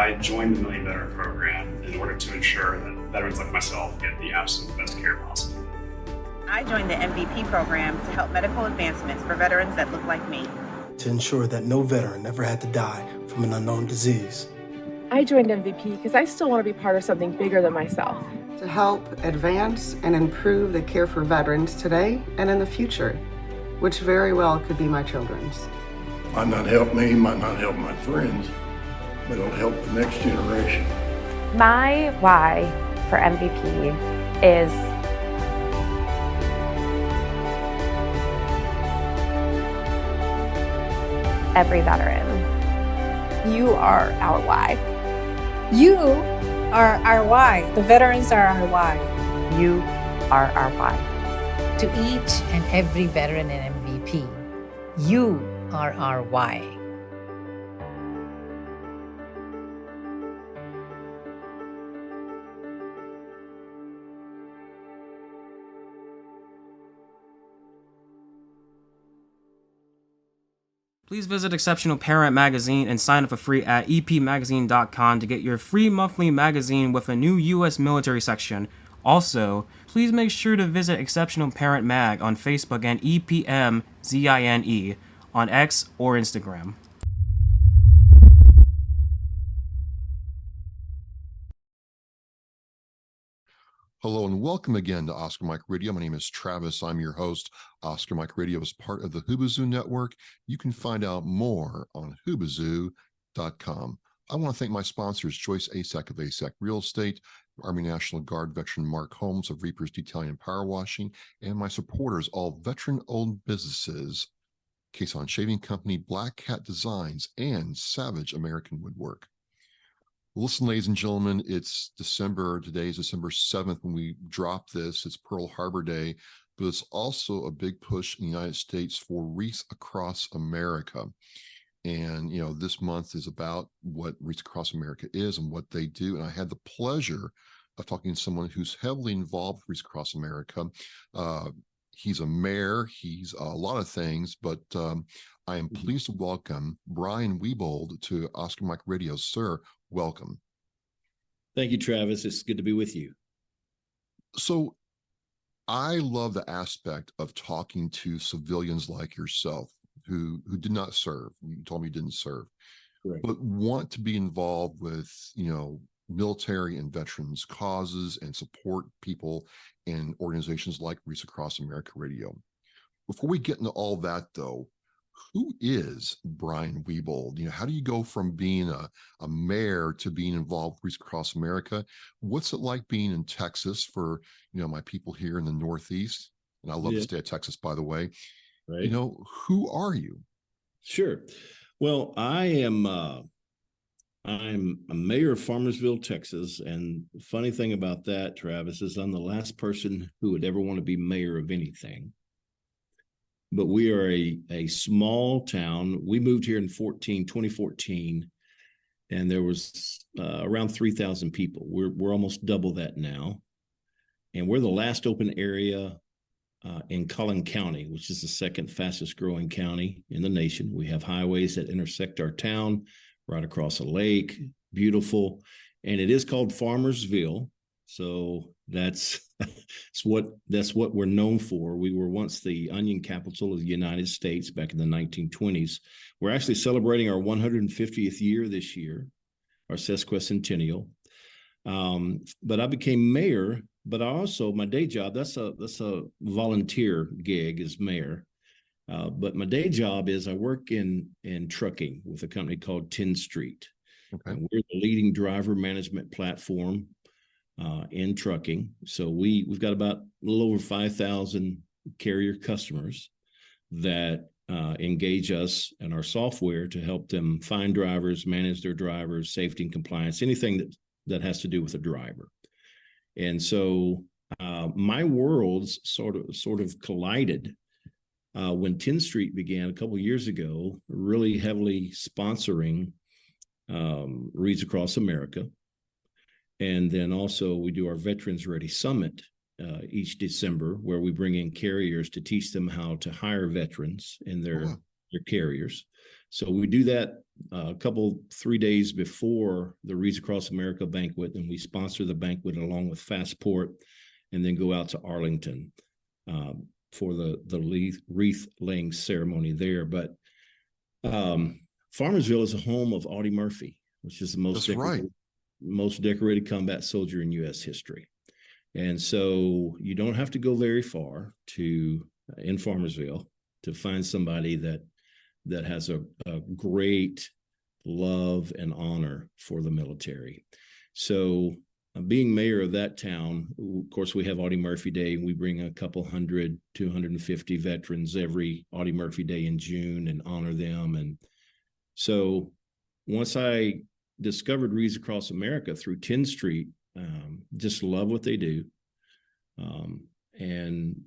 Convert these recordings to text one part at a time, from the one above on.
I joined the Million Veteran Program in order to ensure that veterans like myself get the absolute best care possible. I joined the MVP program to help medical advancements for veterans that look like me. To ensure that no veteran ever had to die from an unknown disease. I joined MVP because I still want to be part of something bigger than myself. To help advance and improve the care for veterans today and in the future, which very well could be my children's. Might not help me, might not help my friends, but it'll help the next generation. My why for MVP is every veteran. You are our why. You are our why. The veterans are our why. You are our why. To each and every veteran in MVP, you are our why. Please visit Exceptional Parent Magazine and sign up for free at epmagazine.com to get your free monthly magazine with a new U.S. military section. Also, please make sure to visit Exceptional Parent Mag on Facebook and EPMZINE on X or Instagram. Hello and welcome again to Oscar Mike Radio. My name is Travis. I'm your host. Oscar Mike Radio is part of the Hoobazoo Network. You can find out more on hoobazoo.com. I want to thank my sponsors, Joyce Asack of Asack Real Estate, Army National Guard veteran Mark Holmes of Reapers Detailing and Power Washing, and my supporters, all veteran-owned businesses, Caisson Shaving Company, Black Cat Designs, and Savage American Woodwork. Listen, ladies and gentlemen, it's December. Today is December 7th when we drop this. It's Pearl Harbor Day, but it's also a big push in the United States for Wreaths Across America. And, this month is about what Wreaths Across America is and what they do. And I had the pleasure of talking to someone who's heavily involved with Wreaths Across America. He's a mayor. He's a lot of things, but I am pleased to welcome Bryon Wiebold to Oscar Mike Radio. Sir, welcome. Thank you, Travis. It's good to be with you. So I love the aspect of talking to civilians like yourself who did not serve. You told me you didn't serve, right, but want to be involved with, military and veterans causes and support people and organizations like Wreaths Across America Radio. Before we get into all that, though, who is Bryon Wiebold? How do you go from being a mayor to being involved with Wreaths Across America? What's it like being in Texas for, my people here in the Northeast? And I love the state of Texas, by the way. Right. Who are you? Sure. Well, I'm a mayor of Farmersville, Texas. And the funny thing about that, Travis, is I'm the last person who would ever want to be mayor of anything. But we are a small town. We moved here in 2014, and there was around 3,000 people. We're almost double that now. And we're the last open area in Collin County, which is the second fastest growing county in the nation. We have highways that intersect our town right across a lake, beautiful. And it is called Farmersville. So that's what we're known for. We were once the onion capital of the United States back in the 1920s. We're actually celebrating our 150th year this year, our sesquicentennial. But I became mayor, but I also, my day job, that's a volunteer gig as mayor. But my day job is I work in trucking with a company called Tenstreet. Okay. And we're the leading driver management platform in trucking. So we've got about a little over 5,000 carrier customers that engage us and our software to help them find drivers, manage their drivers, safety and compliance, anything that has to do with a driver. And so my worlds sort of collided when Tenstreet began a couple of years ago, really heavily sponsoring Wreaths Across America. And then also we do our Veterans Ready Summit each December, where we bring in carriers to teach them how to hire veterans in their carriers. So we do that a 3 days before the Wreaths Across America banquet, and we sponsor the banquet along with Fastport, and then go out to Arlington for the wreath laying ceremony there. But Farmersville is a home of Audie Murphy, which is the most decorated combat soldier in U.S. history. And so you don't have to go very far in Farmersville to find somebody that has a great love and honor for the military. So being mayor of that town, of course, we have Audie Murphy Day. We bring a couple 250 veterans every Audie Murphy Day in June and honor them. And so once I discovered Wreaths Across America through Tenstreet, just love what they do. And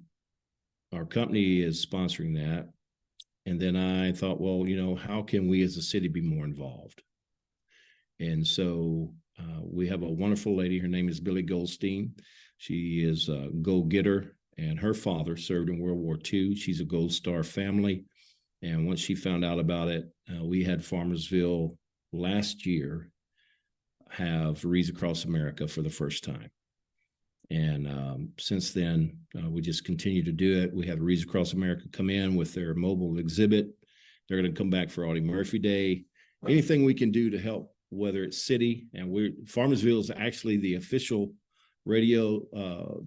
our company is sponsoring that. And then I thought, well, how can we as a city be more involved? And so we have a wonderful lady. Her name is Billy Goldstein. She is a go-getter, and her father served in World War II. She's a Gold Star family. And once she found out about it, we had Farmersville last year have Wreaths Across America for the first time. And since then, we just continue to do it. We have Wreaths Across America come in with their mobile exhibit. They're going to come back for Audie Murphy Day. Anything we can do to help, whether it's city, and Farmersville is actually the official radio.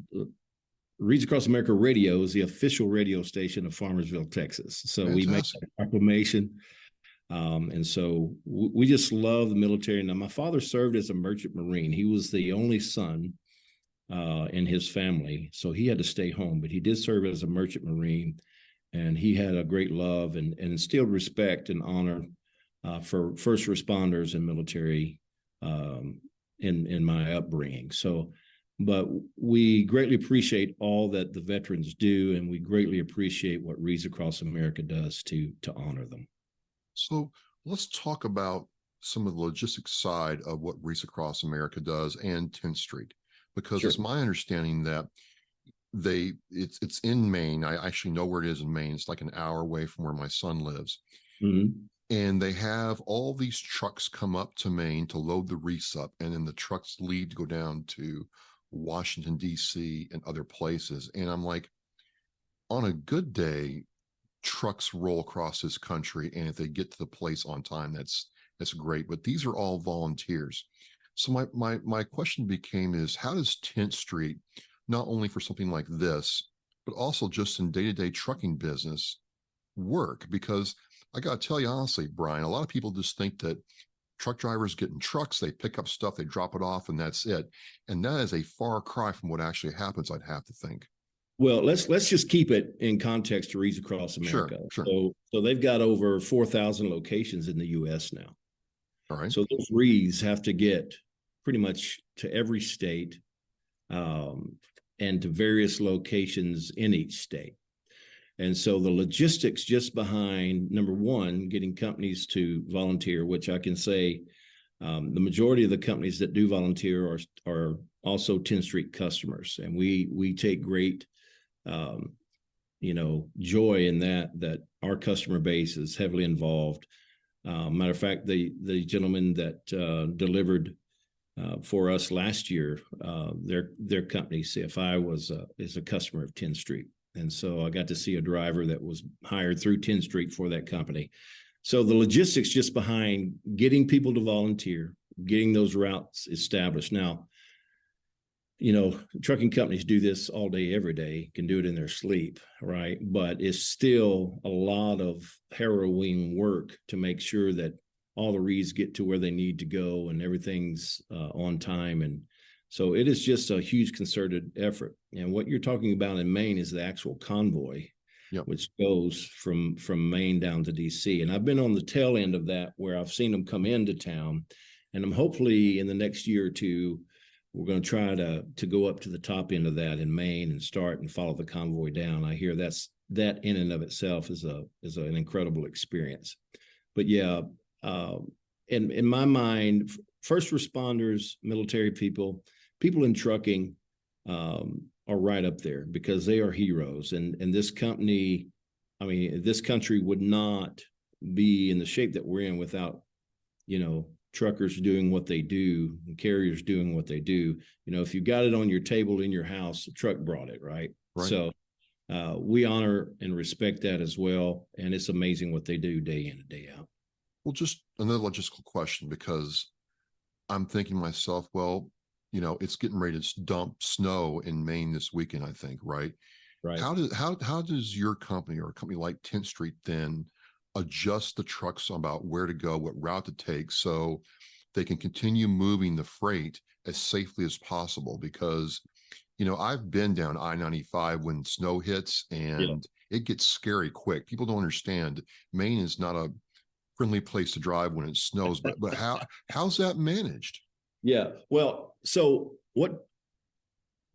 Wreaths Across America Radio is the official radio station of Farmersville, Texas. So we make that proclamation. And so we just love the military. Now, my father served as a merchant Marine. He was the only son in his family, so he had to stay home, but he did serve as a merchant Marine, and he had a great love and instilled respect and honor for first responders and military in my upbringing. So, but we greatly appreciate all that the veterans do, and we greatly appreciate what Wreaths Across America does to honor them. So let's talk about some of the logistics side of what Wreaths Across America does and Tenstreet, because it's my understanding that it's in Maine. I actually know where it is in Maine. It's like an hour away from where my son lives. Mm-hmm. And they have all these trucks come up to Maine to load the wreaths up, and then the trucks leave to go down to Washington, D.C. and other places. And I'm like, on a good day, trucks roll across this country, and if they get to the place on time, that's great. But these are all volunteers. So my question is, how does Tenstreet, not only for something like this, but also just in day-to-day trucking business, work? Because I got to tell you honestly, Bryon, a lot of people just think that truck drivers get in trucks, they pick up stuff, they drop it off, and that's it. And that is a far cry from what actually happens, I'd have to think. Well, let's just keep it in context to Wreaths Across America. Sure. So they've got over 4,000 locations in the U.S. now. All right. So those wreaths have to get pretty much to every state and to various locations in each state. And so the logistics just behind, number one, getting companies to volunteer, which I can say the majority of the companies that do volunteer are also Tenstreet customers. And we take great joy in that our customer base is heavily involved. Matter of fact, the gentleman that delivered for us last year, their company CFI is a customer of Tenstreet, and so I got to see a driver that was hired through Tenstreet for that company. So the logistics just behind getting people to volunteer, getting those routes established. Now, trucking companies do this all day, every day, can do it in their sleep, right? But it's still a lot of harrowing work to make sure that all the wreaths get to where they need to go and everything's on time. And so it is just a huge concerted effort. And what you're talking about in Maine is the actual convoy, which goes from Maine down to DC. And I've been on the tail end of that, where I've seen them come into town, and I'm hopefully in the next year or two, we're going to try to go up to the top end of that in Maine and start and follow the convoy down. I hear that in and of itself is an incredible experience. But yeah, in my mind, first responders, military people in trucking are right up there, because they are heroes. And this company, this country would not be in the shape that we're in without, truckers doing what they do and carriers doing what they do. If you got it on your table in your house, the truck brought it, right? So we honor and respect that as well. And it's amazing what they do day in and day out. Well, just another logistical question, because I'm thinking to myself, well, it's getting ready to dump snow in Maine this weekend, I think, right? Right. How does your company or a company like Tenstreet then adjust the trucks about where to go, what route to take, so they can continue moving the freight as safely as possible? Because, I've been down I-95 when snow hits, and it gets scary quick. People don't understand. Maine is not a friendly place to drive when it snows, but how's that managed? Yeah. Well, so what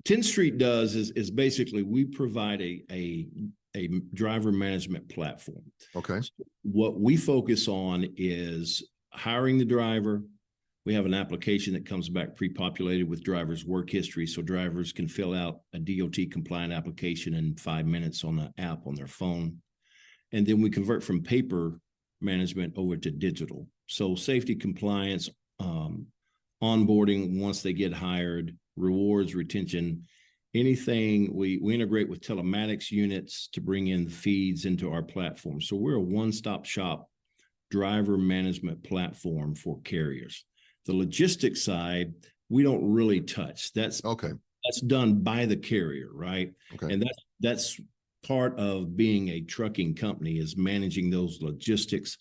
Tenstreet does is basically we provide a driver management platform. Okay. So what we focus on is hiring the driver. We have an application that comes back pre-populated with drivers' work history, so drivers can fill out a DOT compliant application in 5 minutes on the app on their phone. And then we convert from paper management over to digital. So safety, compliance, onboarding once they get hired, rewards, retention, anything. We integrate with telematics units to bring in the feeds into our platform. So we're a one-stop shop driver management platform for carriers. The logistics side, we don't really touch. That's done by the carrier, right? Okay. And that's part of being a trucking company, is managing those logistics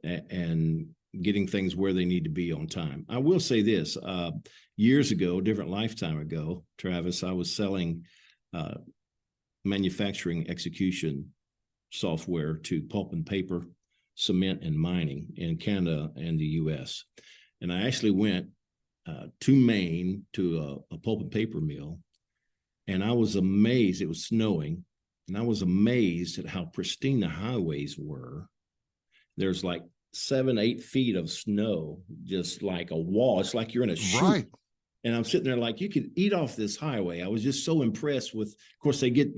and getting things where they need to be on time. I will say this, years ago, different lifetime ago, Travis, I was selling manufacturing execution software to pulp and paper, cement, and mining in Canada and the US. And I actually went to Maine to a pulp and paper mill, and I was amazed. It was snowing, and I was amazed at how pristine the highways were. There's like 7-8 feet of snow, just like a wall. It's like you're in a chute. Right. And I'm sitting there like, you could eat off this highway. I was just so impressed with, of course, they get,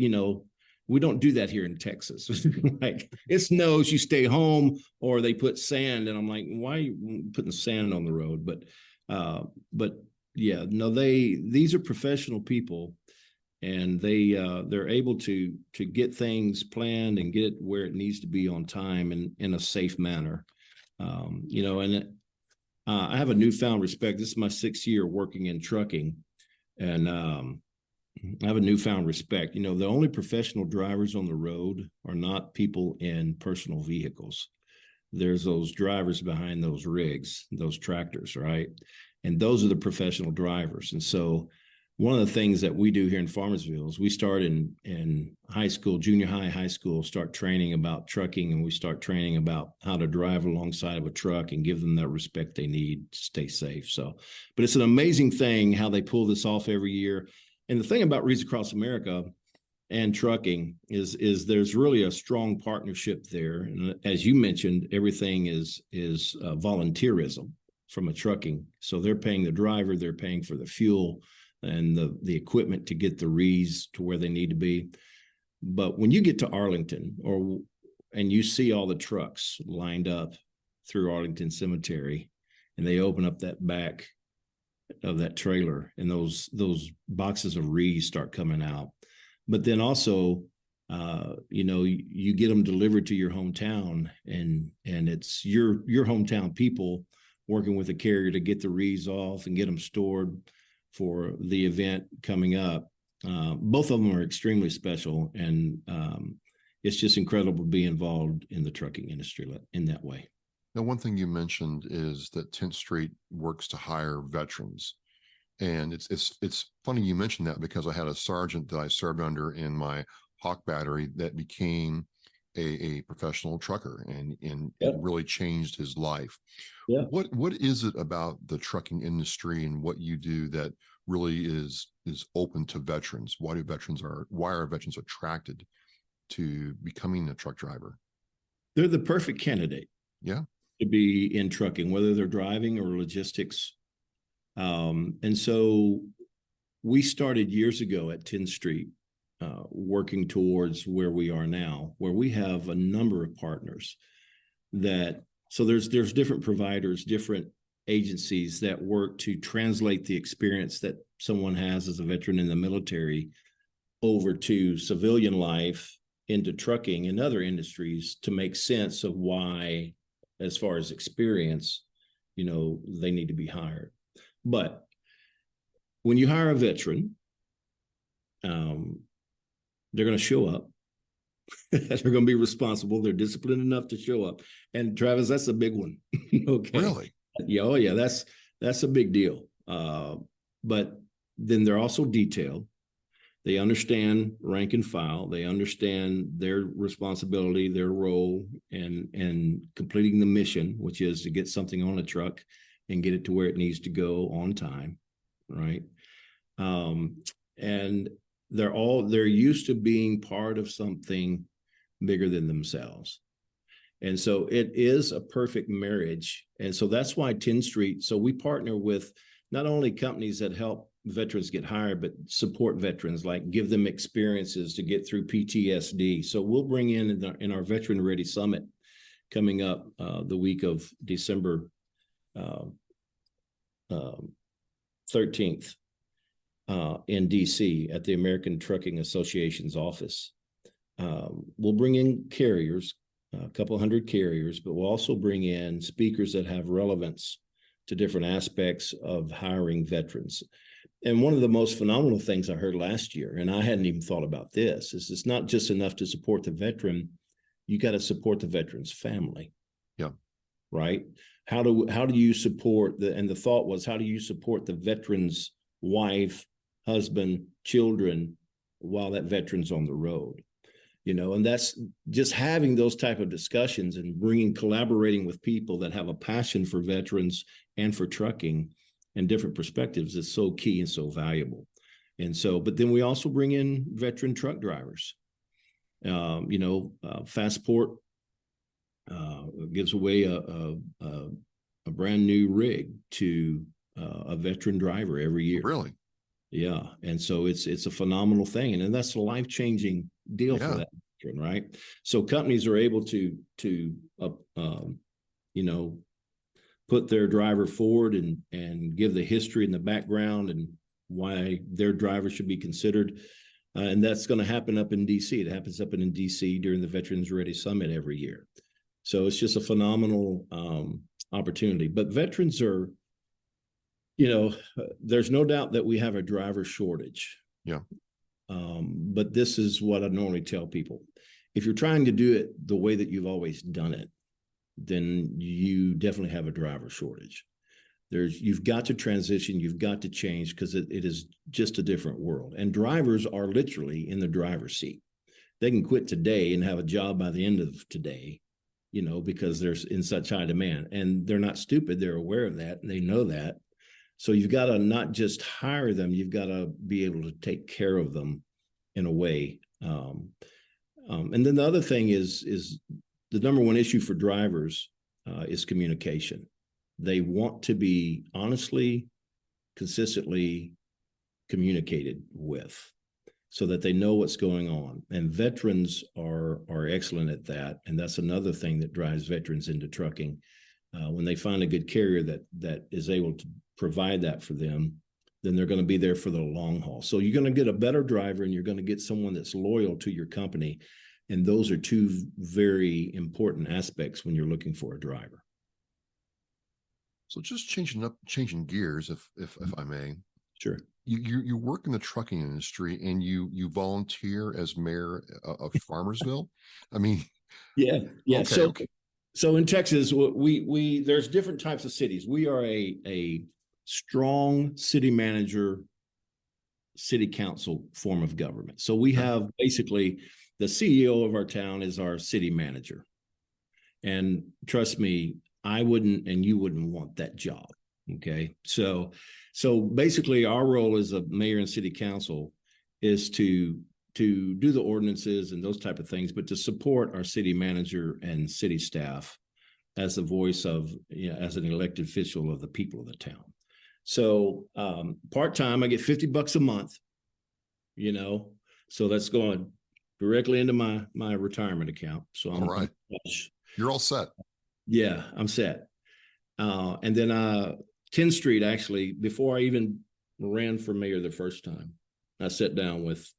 we don't do that here in Texas. Like, it snows, you stay home, or they put sand. And I'm like, why are you putting sand on the road? But yeah, no, these are professional people, and they're able to get things planned and get it where it needs to be on time and in a safe manner. I have a newfound respect. This is my 6th year working in trucking, and I have a newfound respect. The only professional drivers on the road are not people in personal vehicles. There's those drivers behind those rigs, those tractors, right? And those are the professional drivers. And so one of the things that we do here in Farmersville is we start in high school, junior high school, start training about trucking, and we start training about how to drive alongside of a truck and give them that respect they need to stay safe. So, but it's an amazing thing how they pull this off every year. And the thing about Wreaths Across America and trucking is there's really a strong partnership there. And as you mentioned, everything is volunteerism from a trucking. So they're paying the driver, they're paying for the fuel and the equipment to get the wreaths to where they need to be. But when you get to Arlington, and you see all the trucks lined up through Arlington Cemetery, and they open up that back of that trailer, and those boxes of wreaths start coming out. But then also, you get them delivered to your hometown, and it's your hometown people working with a carrier to get the wreaths off and get them stored for the event coming up. Both of them are extremely special, and it's just incredible to be involved in the trucking industry in that way. Now, one thing you mentioned is that Tenstreet works to hire veterans. And it's funny you mentioned that, because I had a sergeant that I served under in my Hawk battery that became a professional trucker, and it really changed his life. Yeah. What is it about the trucking industry and what you do that really is open to veterans? Why are veterans attracted to becoming a truck driver? They're the perfect candidate. Yeah. To be in trucking, whether they're driving or logistics. And so we started years ago at Tenstreet, working towards where we are now, where we have a number of partners. that, so there's different providers, different agencies that work to translate the experience that someone has as a veteran in the military over to civilian life, into trucking and other industries, to make sense of why, as far as experience, they need to be hired. But when you hire a veteran, they're going to show up. They're going to be responsible. They're disciplined enough to show up. And Travis, that's a big one. Okay. Really? Yeah. Oh yeah. That's a big deal. But then they're also detailed. They understand rank and file. They understand their responsibility, their role, and completing the mission, which is to get something on a truck and get it to where it needs to go on time. Right. And they're used to being part of something bigger than themselves. And so it is a perfect marriage. And so that's why Tenstreet, so we partner with not only companies that help veterans get hired, but support veterans, like give them experiences to get through PTSD. So we'll bring in our Veteran Ready Summit coming up the week of December 13th. In DC at the American Trucking Association's office. We'll bring in carriers, a couple hundred carriers, but we'll also bring in speakers that have relevance to different aspects of hiring veterans. And one of the most phenomenal things I heard last year, and I hadn't even thought about this, is it's not just enough to support the veteran, you got to support the veteran's family. Yeah. Right? How do you support and the thought was, how do you support the veteran's wife, husband, children, while that veteran's on the road? And that's just having those type of discussions and collaborating with people that have a passion for veterans and for trucking and different perspectives is so key and so valuable. And so, but then we also bring in veteran truck drivers. Fastport gives away a brand new rig to a veteran driver every year. Really? Yeah. And so it's a phenomenal thing. And then that's a life-changing deal for that veteran, right? So companies are able to put their driver forward and give the history and the background and why their driver should be considered. And that's going to happen up in DC. It happens up in DC during the Veterans Ready Summit every year. So it's just a phenomenal opportunity. But veterans are, there's no doubt that we have a driver shortage. Yeah. But this is what I normally tell people. If you're trying to do it the way that you've always done it, then you definitely have a driver shortage. You've got to transition, you've got to change, because it is just a different world. And drivers are literally in the driver's seat. They can quit today and have a job by the end of today, because they're in such high demand. And they're not stupid, they're aware of that, and they know that. So you've got to not just hire them, you've got to be able to take care of them in a way. And then the other thing is the number one issue for drivers is communication. They want to be honestly, consistently communicated with so that they know what's going on. And veterans are excellent at that. And that's another thing that drives veterans into trucking. When they find a good carrier that is able to provide that for them, then they're going to be there for the long haul. So you're going to get a better driver and you're going to get someone that's loyal to your company. And those are two very important aspects when you're looking for a driver. So just changing gears, if I may. Sure. You work in the trucking industry and you volunteer as mayor of Farmersville. I mean, yeah. Okay, So in Texas, we there's different types of cities. We are a strong city manager, city council form of government. So we have basically the CEO of our town is our city manager. And trust me, I wouldn't and you wouldn't want that job. Okay. So basically our role as a mayor and city council is to do the ordinances and those type of things, but to support our city manager and city staff as the voice of, as an elected official of the people of the town. So part-time, I get $50 a month, so that's going directly into my retirement account. So I'm all right. You're all set. Yeah, I'm set. And then Tenstreet, actually, before I even ran for mayor the first time, I sat down with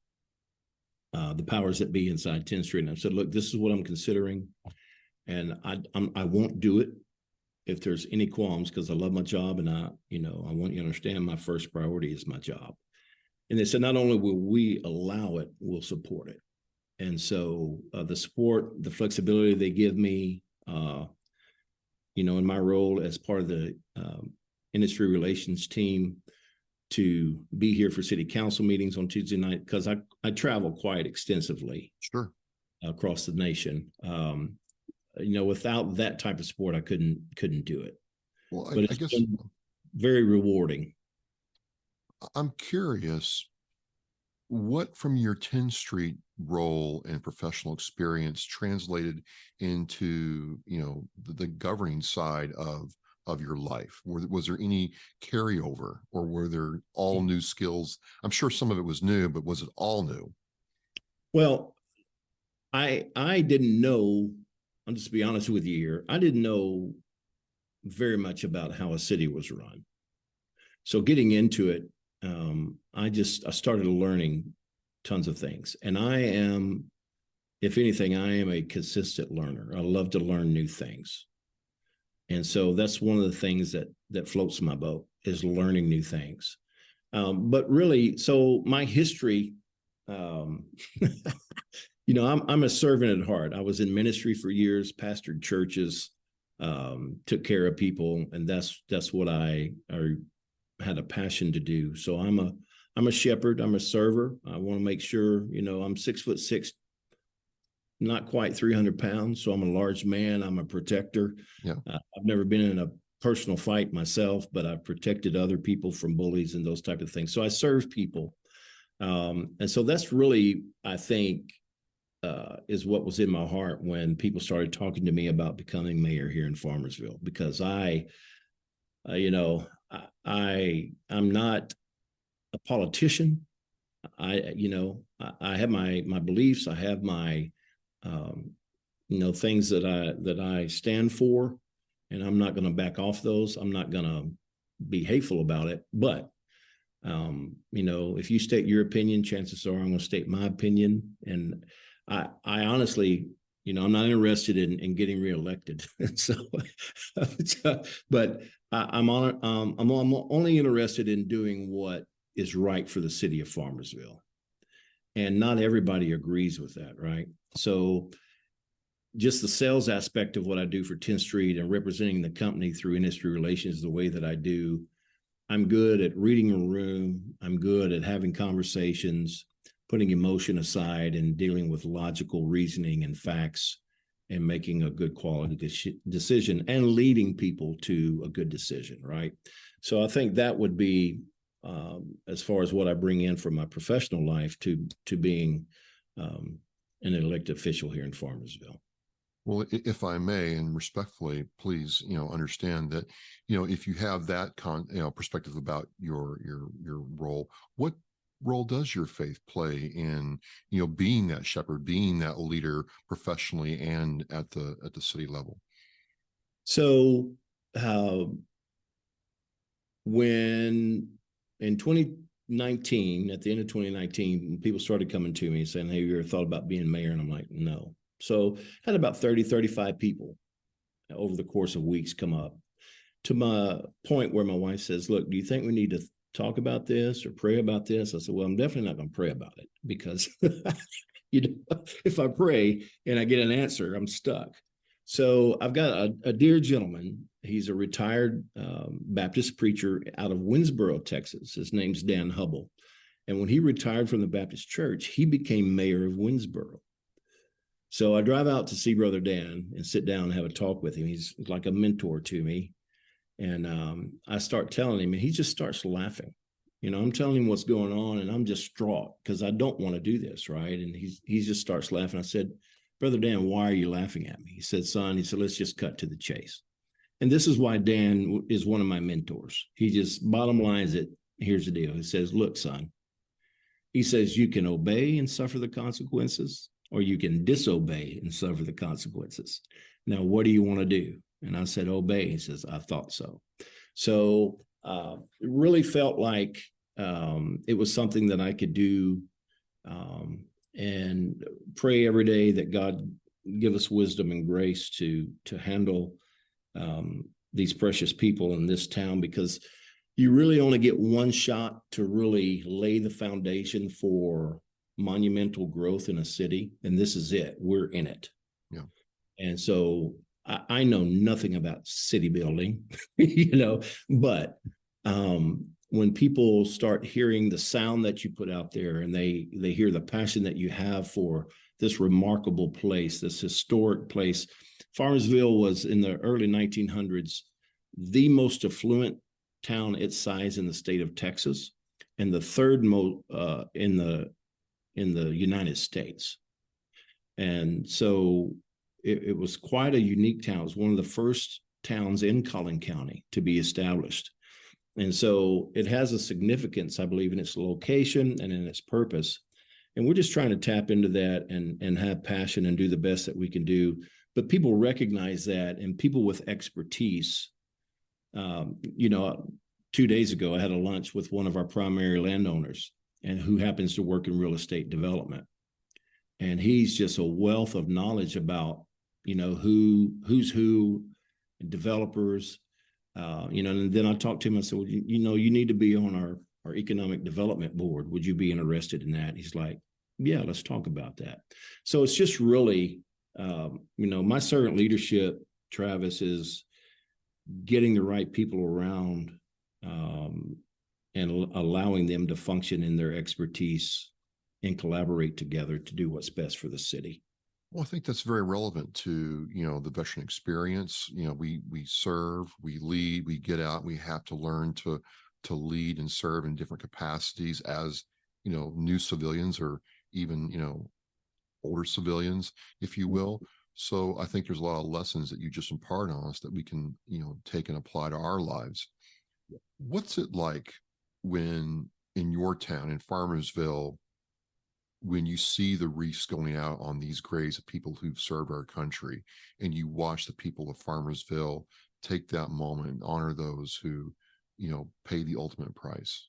the powers that be inside Tenstreet, and I said, look, this is what I'm considering, and I won't do it if there's any qualms, because I love my job, and I want you to understand my first priority is my job. And they said, not only will we allow it, we'll support it. And so the support, the flexibility they give me, in my role as part of the industry relations team, to be here for city council meetings on Tuesday night, because I travel quite extensively. Sure. Across the nation. Without that type of support, I couldn't do it. Well, but I guess been very rewarding. I'm curious, what from your Tenstreet role and professional experience translated into, the governing side of your life? Was there any carryover, or were there all new skills? I'm sure some of it was new, but was it all new? Well, I didn't know, I'll just be honest with you here, I didn't know very much about how a city was run. So getting into it, I started learning tons of things. And I am, if anything, I am a consistent learner. I love to learn new things. And so that's one of the things that floats my boat, is learning new things. But really, so my history, I'm a servant at heart. I was in ministry for years, pastored churches, took care of people, and that's what I had a passion to do. So I'm a shepherd. I'm a server. I want to make sure, I'm 6'6", not quite 300 pounds. So I'm a large man. I'm a protector. Yeah. I've never been in a personal fight myself, but I've protected other people from bullies and those type of things. So I serve people. And so that's really, I think, is what was in my heart when people started talking to me about becoming mayor here in Farmersville, because I'm not a politician. I have my beliefs. I have my, things that I stand for, and I'm not going to back off those. I'm not going to be hateful about it, but if you state your opinion, chances are I'm going to state my opinion. And I honestly, I'm not interested in getting reelected. So, but I'm only interested in doing what is right for the city of Farmersville. And not everybody agrees with that, right? So just the sales aspect of what I do for Tenstreet and representing the company through industry relations the way that I do, I'm good at reading a room. I'm good at having conversations, putting emotion aside, and dealing with logical reasoning and facts, and making a good quality decision and leading people to a good decision, right? So I think that would be, as far as what I bring in from my professional life to being an elected official here in Farmersville. Well, if I may, and respectfully, please, understand that, if you have that perspective about your role, what role does your faith play in, being that shepherd, being that leader professionally and at the city level? So, when in 2019, at the end of 2019, people started coming to me saying, "Hey, you ever thought about being mayor?" And I'm like, "No." So had about 30, 35 people over the course of weeks come up to my point where my wife says, "Look, do you think we need to talk about this or pray about this?" I said, "Well, I'm definitely not going to pray about it, because if I pray and I get an answer, I'm stuck." So I've got a dear gentleman. He's a retired Baptist preacher out of Winsboro, Texas. His name's Dan Hubble. And when he retired from the Baptist church, he became mayor of Winsboro. So I drive out to see Brother Dan and sit down and have a talk with him. He's like a mentor to me. And I start telling him, and he just starts laughing. I'm telling him what's going on, and I'm just distraught because I don't want to do this, right? And he just starts laughing. I said, "Brother Dan, why are you laughing at me?" He said, "Son," he said, "let's just cut to the chase." And this is why Dan is one of my mentors. He just bottom lines it. Here's the deal. He says, "Look, son," he says, "you can obey and suffer the consequences, or you can disobey and suffer the consequences. Now, what do you want to do?" And I said, obey. He says, I thought so. So it really felt like it was something that I could do, and pray every day that God give us wisdom and grace to handle these precious people in this town, because you really only get one shot to really lay the foundation for monumental growth in a city. And this is it. We're in it. Yeah. And so I know nothing about city building, but when people start hearing the sound that you put out there, and they hear the passion that you have for this remarkable place, this historic place. Farmersville was, in the early 1900s, the most affluent town its size in the state of Texas, and the third most in the United States. And so it was quite a unique town. It was one of the first towns in Collin County to be established. And so it has a significance, I believe, in its location and in its purpose. And we're just trying to tap into that and have passion and do the best that we can do. But people recognize that, and people with expertise. 2 days ago, I had a lunch with one of our primary landowners, and who happens to work in real estate development. And he's just a wealth of knowledge about, who's who, developers, and then I talked to him. I said, well, you need to be on our economic development board. Would you be interested in that? He's like, yeah, let's talk about that. So it's just really, my servant leadership, Travis, is getting the right people around and allowing them to function in their expertise and collaborate together to do what's best for the city. Well, I think that's very relevant to, the veteran experience. We serve, we lead, we get out, we have to learn to lead and serve in different capacities as, new civilians, or even, older civilians, if you will. So I think there's a lot of lessons that you just impart on us that we can, take and apply to our lives. What's it like when in your town, in Farmersville, when you see the wreaths going out on these graves of people who've served our country, and you watch the people of Farmersville take that moment and honor those who, pay the ultimate price?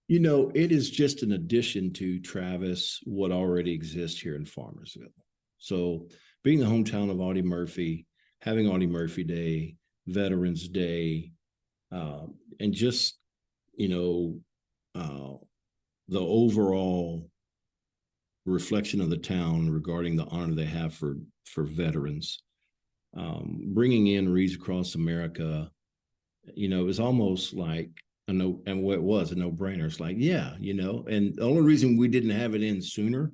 It is just an addition to, Travis, what already exists here in Farmersville. So being the hometown of Audie Murphy, having Audie Murphy Day, Veterans Day, and just, the overall reflection of the town regarding the honor they have for veterans, bringing in Wreaths Across America, it was almost like a no-brainer. It's like, yeah, and the only reason we didn't have it in sooner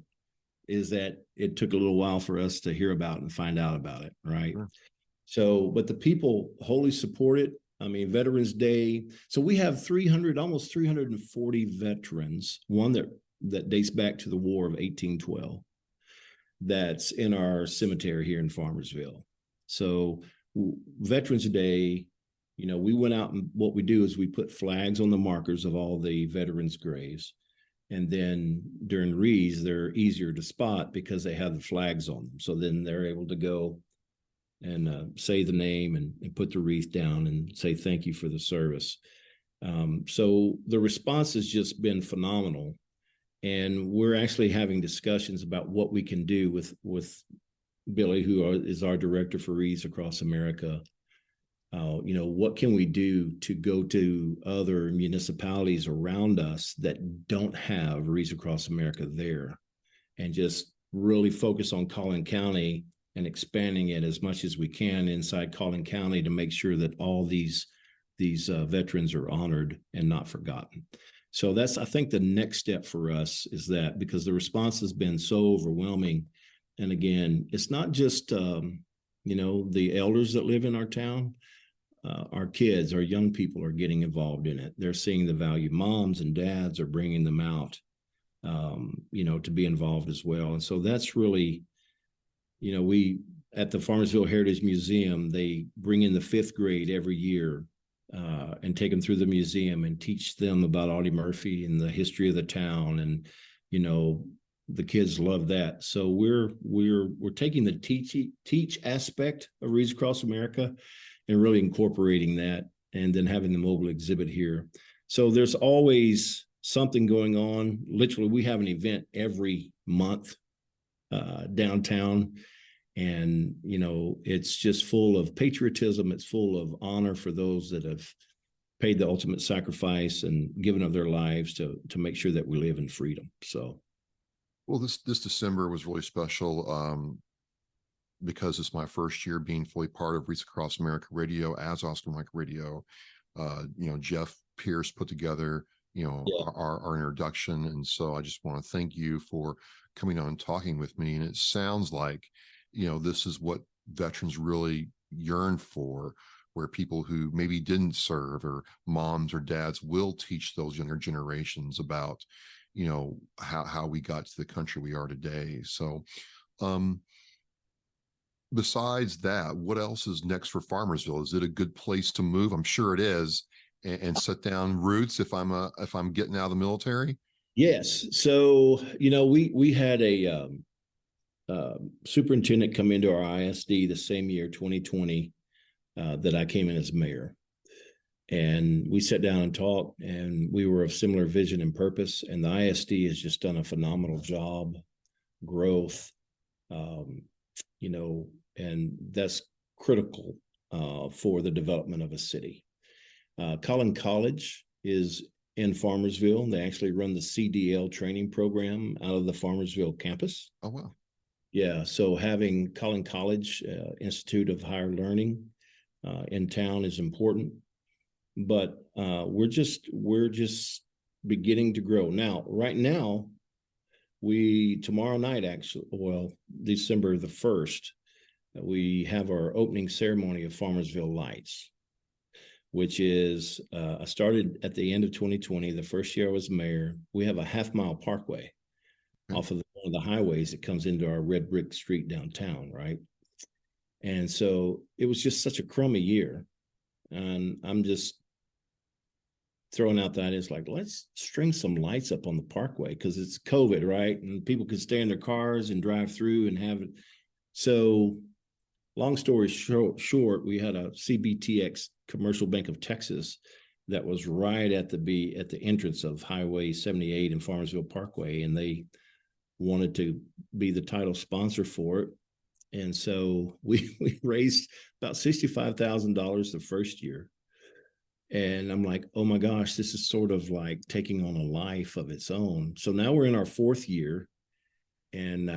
is that it took a little while for us to hear about and find out about it, right? Sure. So, but the people wholly support it. I mean, Veterans Day. So we have almost 340 veterans, one that dates back to the War of 1812, that's in our cemetery here in Farmersville. So Veterans Day, we went out, and what we do is we put flags on the markers of all the veterans' graves. And then during wreaths, they're easier to spot because they have the flags on them. So then they're able to go and say the name and put the wreath down and say thank you for the service. So the response has just been phenomenal. And we're actually having discussions about what we can do with Billy, who is our director for Wreaths Across America. What can we do to go to other municipalities around us that don't have Wreaths Across America there, and just really focus on Collin County and expanding it as much as we can inside Collin County to make sure that all these veterans are honored and not forgotten. So that's, I think, the next step for us is that, because the response has been so overwhelming. And again, it's not just, the elders that live in our town. Our kids, our young people are getting involved in it. They're seeing the value. Moms and dads are bringing them out, to be involved as well. And so that's really, we, at the Farmersville Heritage Museum, they bring in the 5th grade every year and take them through the museum and teach them about Audie Murphy and the history of the town, and, the kids love that. So we're taking the teach aspect of Wreaths Across America and really incorporating that, and then having the mobile exhibit here. So there's always something going on. Literally, we have an event every month downtown, and it's just full of patriotism. It's full of honor for those that have paid the ultimate sacrifice and given of their lives to make sure that we live in freedom. So, well, this December was really special because it's my first year being fully part of Wreaths Across America Radio as Oscar Mike Radio. Jeff Pierce put together our introduction, and so I just want to thank you for coming on and talking with me. And it sounds like this is what veterans really yearn for, where people who maybe didn't serve, or moms or dads, will teach those younger generations about how we got to the country we are today. So besides that, what else is next for Farmersville? Is it a good place to move? I'm sure it is, and set down roots if I'm getting out of the military. Yes. So we had a superintendent come into our ISD the same year, 2020, that I came in as mayor, and we sat down and talked, and we were of similar vision and purpose. And the ISD has just done a phenomenal job, growth, and that's critical for the development of a city. Collin College is in Farmersville. They actually run the CDL training program out of the Farmersville campus. Oh, wow. Yeah. So having Collin College, Institute of Higher Learning, in town is important, but we're just beginning to grow. Now, right now, tomorrow night, December the 1st, we have our opening ceremony of Farmersville Lights, which is, I started at the end of 2020, the first year I was mayor. We have a half-mile parkway off of one of the highways that comes into our red brick street downtown, right? And so it was just such a crummy year. And I'm just throwing out that it's like, let's string some lights up on the parkway, because it's COVID, right? And people could stay in their cars and drive through and have it. So long story short, we had a CBTX, Commercial Bank of Texas, that was right at the entrance of Highway 78 and Farmersville Parkway, and they wanted to be the title sponsor for it. And so we raised about $65,000 the first year. And I'm like, oh my gosh, this is sort of like taking on a life of its own. So now we're in our 4th year, and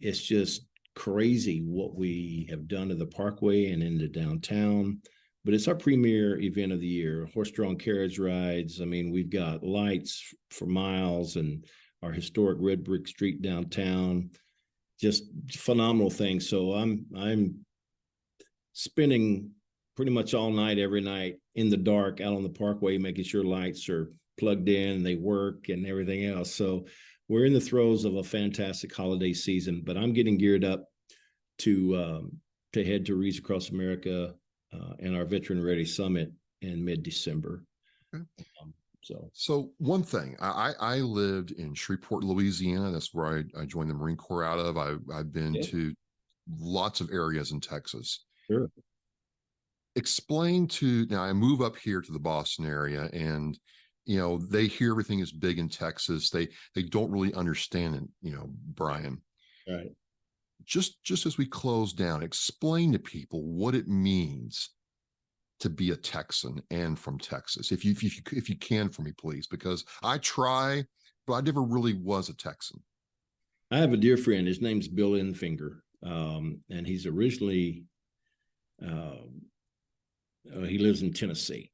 it's just crazy what we have done to the parkway and into downtown. But it's our premier event of the year, horse-drawn carriage rides. I mean, we've got lights for miles, and our historic red brick street downtown, just phenomenal things. So I'm spending pretty much all night, every night in the dark out on the parkway, making sure lights are plugged in and they work and everything else. So we're in the throes of a fantastic holiday season, but I'm getting geared up to head to Wreaths Across America and our Veteran Ready Summit in mid-December. Okay. So one thing, I lived in Shreveport, Louisiana. That's where I joined the Marine Corps out of. I've been to lots of areas in Texas. Sure. Now I move up here to the Boston area, and they hear everything is big in Texas. They don't really understand it, Bryon. Right. Just as we close down, explain to people what it means to be a Texan and from Texas, if you can, for me, please, because I try, but I never really was a Texan. I have a dear friend. His name's Bill Enfinger, and he's originally he lives in Tennessee.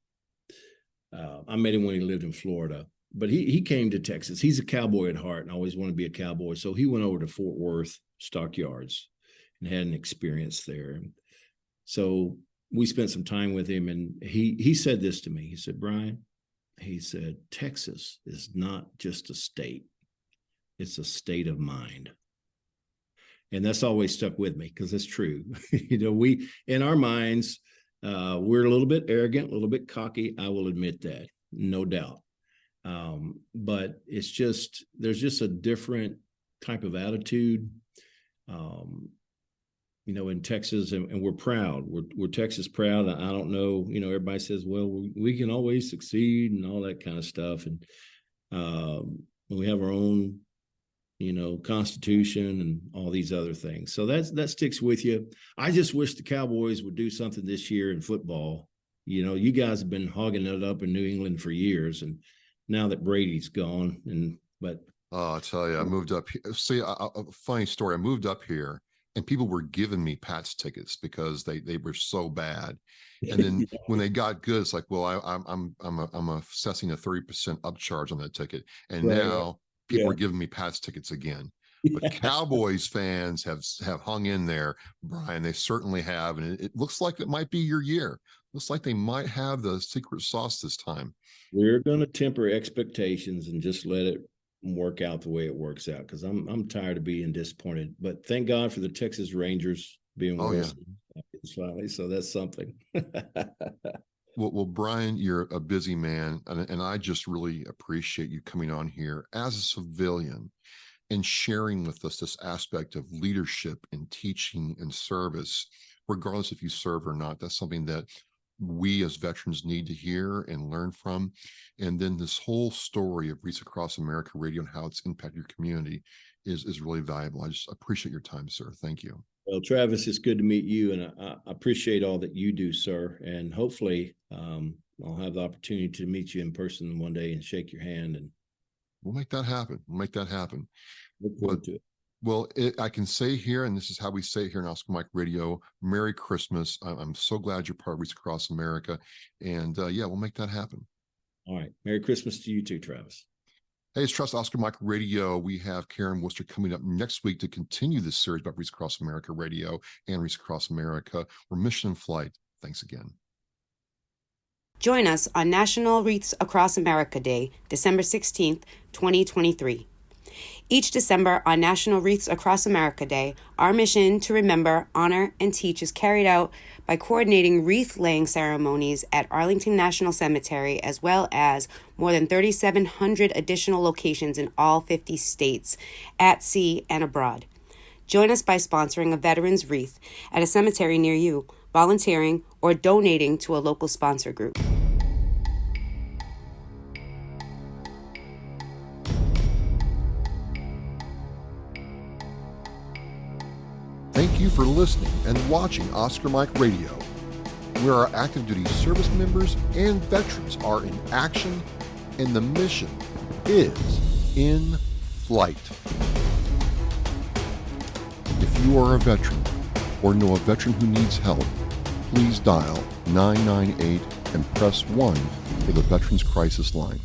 I met him when he lived in Florida, but he came to Texas. He's a cowboy at heart and always wanted to be a cowboy. So he went over to Fort Worth Stockyards and had an experience there. So we spent some time with him, and he said this to me. He said, Bryon, he said, Texas is not just a state. It's a state of mind. And that's always stuck with me, because it's true. We, in our minds, we're a little bit arrogant, a little bit cocky. I will admit that, no doubt. But it's just, there's just a different type of attitude, in Texas, and we're proud. We're Texas proud. I don't know, everybody says, well, we can always succeed and all that kind of stuff. And we have our own, Constitution and all these other things. So that sticks with you. I just wish the Cowboys would do something this year in football. You guys have been hogging it up in New England for years, and now that Brady's gone, I'll tell you, I moved up here. See, a funny story. I moved up here, and people were giving me Pats tickets because they were so bad. And then when they got good, it's like, well, I'm assessing a 30% upcharge on that ticket, and now people are giving me Pats tickets again. But Cowboys fans have hung in there, Bryon. They certainly have, and it looks like it might be your year. Looks like they might have the secret sauce this time. We're going to temper expectations and just let it work out the way it works out, because I'm tired of being disappointed. But thank God for the Texas Rangers being finally. So that's something. Well, Bryon, you're a busy man, and I just really appreciate you coming on here as a civilian and sharing with us this aspect of leadership and teaching and service, regardless if you serve or not. That's something that we as veterans need to hear and learn from. And then this whole story of Wreaths Across America Radio and how it's impacted your community is really valuable. I just appreciate your time, sir. Thank you. Well, Travis, it's good to meet you, and I appreciate all that you do, sir. And hopefully I'll have the opportunity to meet you in person one day and shake your hand. And we'll make that happen. Look forward to it. Well, I can say here, and this is how we say it here in Oscar Mike Radio, Merry Christmas. I'm so glad you're part of Wreaths Across America. And we'll make that happen. All right. Merry Christmas to you too, Travis. Hey, it's Trust Oscar Mike Radio. We have Karen Worcester coming up next week to continue this series about Wreaths Across America Radio and Wreaths Across America. We're mission in flight. Thanks again. Join us on National Wreaths Across America Day, December 16th, 2023. Each December on National Wreaths Across America Day, our mission to remember, honor, and teach is carried out by coordinating wreath-laying ceremonies at Arlington National Cemetery, as well as more than 3,700 additional locations in all 50 states, at sea and abroad. Join us by sponsoring a veteran's wreath at a cemetery near you, volunteering, or donating to a local sponsor group. Thank you for listening and watching Oscar Mike Radio, where our active duty service members and veterans are in action and the mission is in flight. If you are a veteran or know a veteran who needs help, please dial 998 and press 1 for the Veterans Crisis Line.